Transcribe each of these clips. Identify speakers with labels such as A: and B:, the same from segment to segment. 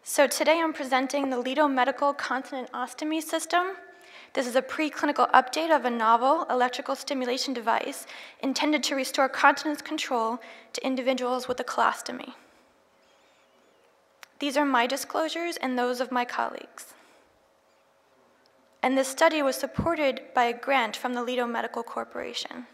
A: So today I'm presenting the Leto Medical Continent Ostomy System. This is a preclinical update of a novel electrical stimulation device intended to restore continence control to individuals with a colostomy. These are my disclosures and those of my colleagues. And this study was supported by a grant from the Leto Medical Corporation.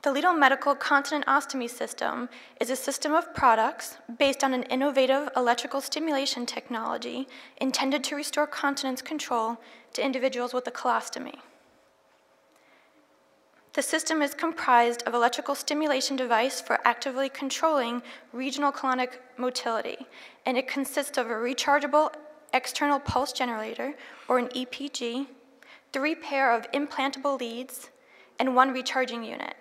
A: The Leto Medical Continent Ostomy System is a system of products based on an innovative electrical stimulation technology intended to restore continence control to individuals with a colostomy. The system is comprised of electrical stimulation device for actively controlling regional colonic motility, and it consists of a rechargeable external pulse generator, or an EPG, 3 pair of implantable leads, and 1 recharging unit.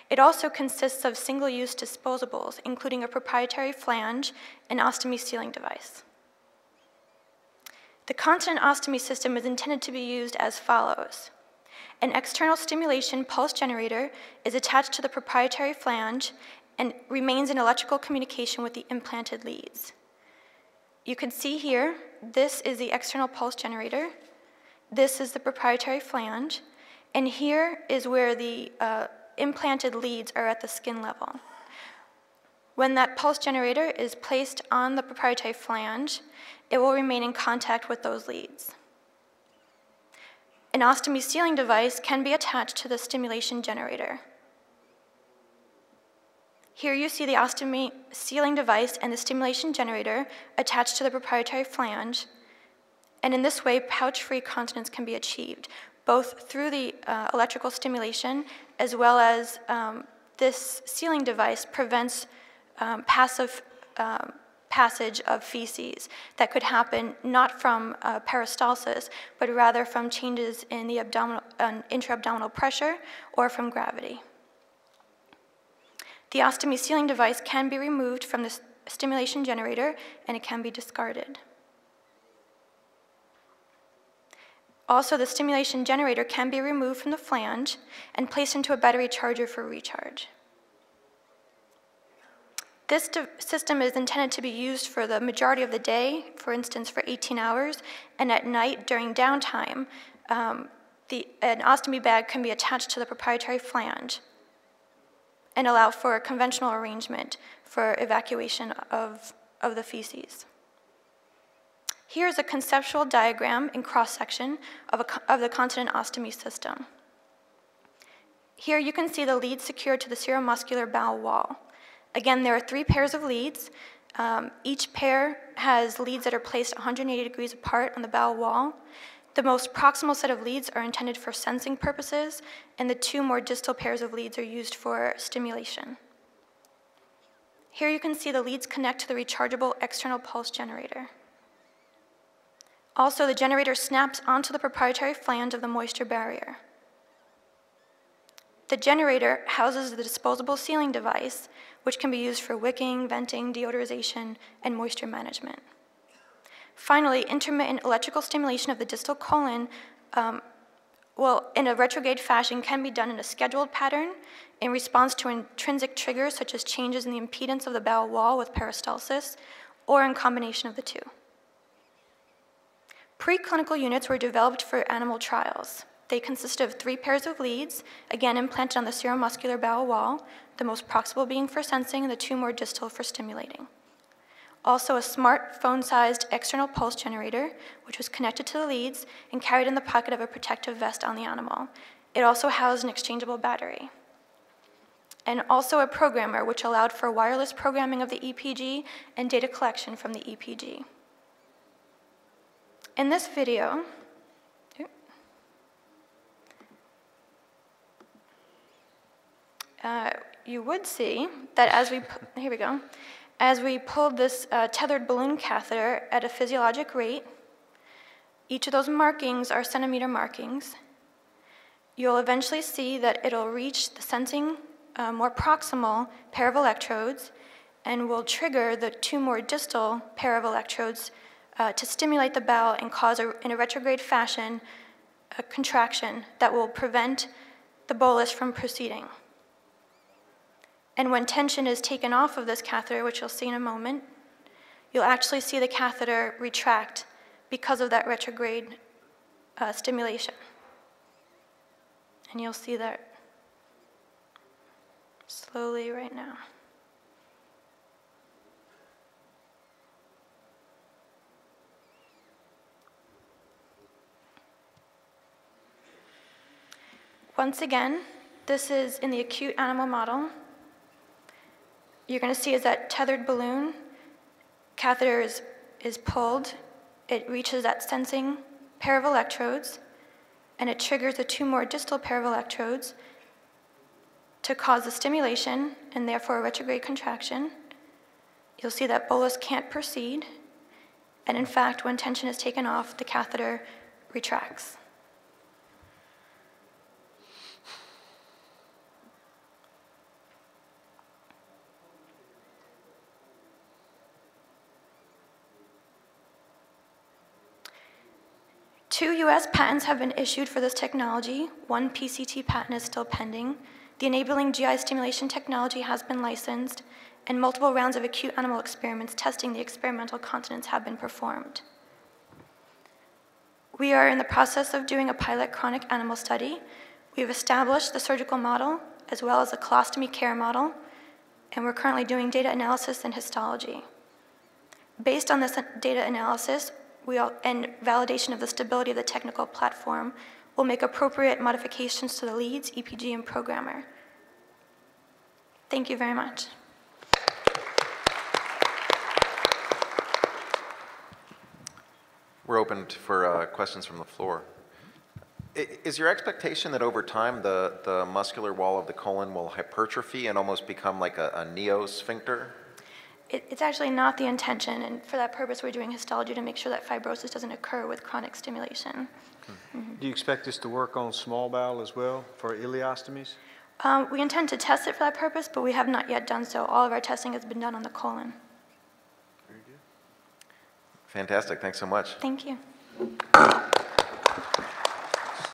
A: It also consists of single-use disposables, including a proprietary flange and ostomy sealing device. The continent ostomy system is intended to be used as follows. An external stimulation pulse generator is attached to the proprietary flange and remains in electrical communication with the implanted leads. You can see here, this is the external pulse generator, this is the proprietary flange, and here is where the implanted leads are at the skin level. When that pulse generator is placed on the proprietary flange, it will remain in contact with those leads. An ostomy sealing device can be attached to the stimulation generator. Here you see the ostomy sealing device and the stimulation generator attached to the proprietary flange, and in this way, pouch-free continence can be achieved, both through the electrical stimulation as well as this sealing device prevents passive passage of feces that could happen not from peristalsis, but rather from changes in the intra-abdominal pressure or from gravity. The ostomy sealing device can be removed from the stimulation generator and it can be discarded. Also, the stimulation generator can be removed from the flange and placed into a battery charger for recharge. This system is intended to be used for the majority of the day, for instance, for 18 hours, and at night during downtime, an ostomy bag can be attached to the proprietary flange and allow for a conventional arrangement for evacuation of the feces. Here's a conceptual diagram in cross-section of the continent ostomy system. Here you can see the leads secured to the seromuscular bowel wall. Again, there are 3 pairs of leads. Each pair has leads that are placed 180 degrees apart on the bowel wall. The most proximal set of leads are intended for sensing purposes, and the 2 more distal pairs of leads are used for stimulation. Here you can see the leads connect to the rechargeable external pulse generator. Also, the generator snaps onto the proprietary flange of the moisture barrier. The generator houses the disposable sealing device, which can be used for wicking, venting, deodorization, and moisture management. Finally, intermittent electrical stimulation of the distal colon, in a retrograde fashion, can be done in a scheduled pattern in response to intrinsic triggers such as changes in the impedance of the bowel wall with peristalsis, or in combination of the 2. Preclinical units were developed for animal trials. They consisted of 3 pairs of leads, again implanted on the seromuscular bowel wall, the most proximal being for sensing and the 2 more distal for stimulating. Also a smartphone-sized external pulse generator, which was connected to the leads and carried in the pocket of a protective vest on the animal. It also housed an exchangeable battery. And also a programmer, which allowed for wireless programming of the EPG and data collection from the EPG. In this video, you would see that as we pulled this tethered balloon catheter at a physiologic rate, each of those markings are centimeter markings. You'll eventually see that it'll reach the sensing more proximal pair of electrodes and will trigger the 2 more distal pair of electrodes to stimulate the bowel and cause, in a retrograde fashion, a contraction that will prevent the bolus from proceeding. And when tension is taken off of this catheter, which you'll see in a moment, you'll actually see the catheter retract because of that retrograde stimulation. And you'll see that slowly right now. Once again, this is in the acute animal model. You're going to see is that tethered balloon, catheter is pulled, it reaches that sensing pair of electrodes, and it triggers the two more distal pair of electrodes to cause the stimulation and therefore a retrograde contraction. You'll see that bolus can't proceed, and in fact, when tension is taken off, the catheter retracts. Two US patents have been issued for this technology. One PCT patent is still pending. The enabling GI stimulation technology has been licensed, and multiple rounds of acute animal experiments testing the experimental continence have been performed. We are in the process of doing a pilot chronic animal study. We've established the surgical model as well as a colostomy care model, and we're currently doing data analysis and histology. Based on this data analysis, and validation of the stability of the technical platform, will make appropriate modifications to the leads, EPG, and programmer. Thank you very much.
B: We're open for questions from the floor. Is your expectation that over time the muscular wall of the colon will hypertrophy and almost become like a neo-sphincter?
A: It's actually not the intention, and for that purpose we're doing histology to make sure that fibrosis doesn't occur with chronic stimulation.
C: Mm-hmm. Do you expect this to work on small bowel as well for ileostomies?
A: We intend to test it for that purpose, but we have not yet done so. All of our testing has been done on the colon.
B: Very good. Fantastic. Thanks so much.
A: Thank you.